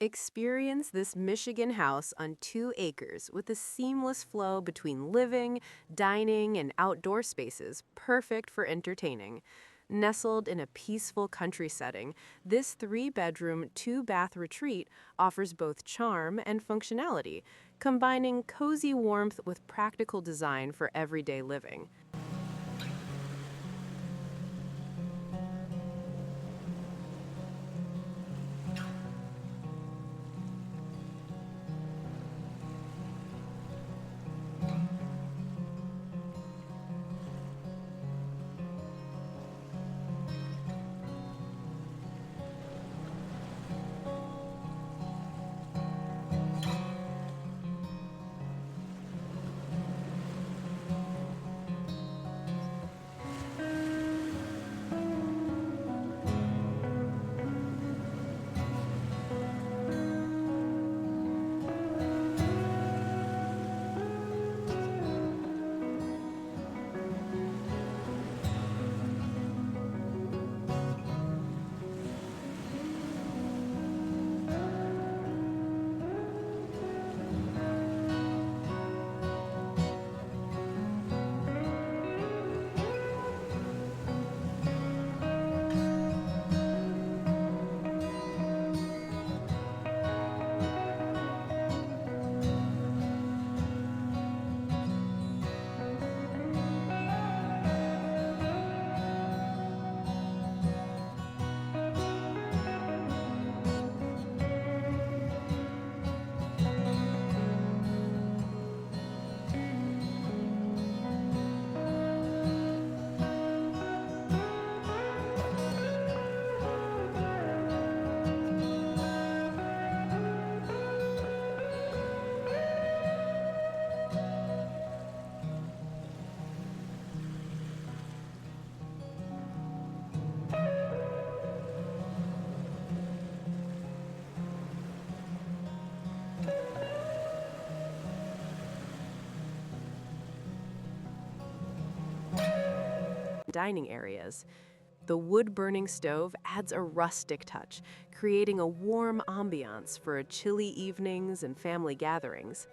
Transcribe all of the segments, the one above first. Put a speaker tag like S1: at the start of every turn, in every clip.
S1: Experience this Michigan house on 2 acres with a seamless flow between living, dining, and outdoor spaces, perfect for entertaining. Nestled in a peaceful country setting, this 3 bedroom, 2 bath retreat offers both charm and functionality, combining cozy warmth with practical design for everyday living. Dining areas. The wood-burning stove adds a rustic touch, creating a warm ambiance for chilly evenings and family gatherings.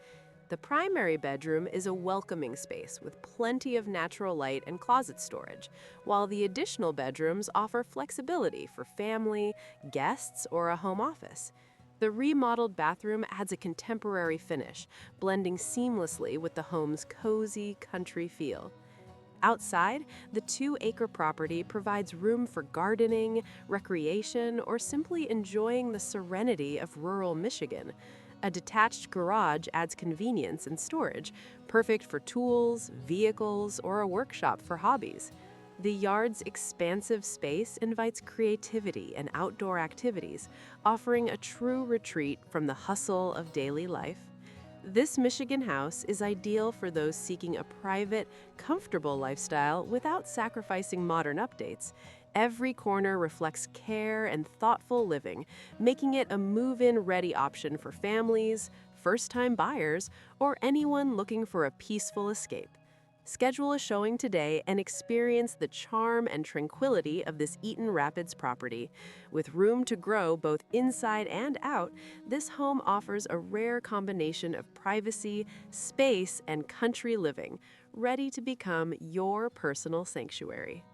S1: The primary bedroom is a welcoming space with plenty of natural light and closet storage, while the additional bedrooms offer flexibility for family, guests, or a home office. The remodeled bathroom adds a contemporary finish, blending seamlessly with the home's cozy country feel. Outside, the 2 acre property provides room for gardening, recreation, or simply enjoying the serenity of rural Michigan. A detached garage adds convenience and storage, perfect for tools, vehicles, or a workshop for hobbies. The yard's expansive space invites creativity and outdoor activities, offering a true retreat from the hustle of daily life. This Michigan house is ideal for those seeking a private, comfortable lifestyle without sacrificing modern updates. Every corner reflects care and thoughtful living, making it a move-in ready option for families, first-time buyers, or anyone looking for a peaceful escape. Schedule a showing today and experience the charm and tranquility of this Eaton Rapids property. With room to grow both inside and out, this home offers a rare combination of privacy, space, and country living, ready to become your personal sanctuary.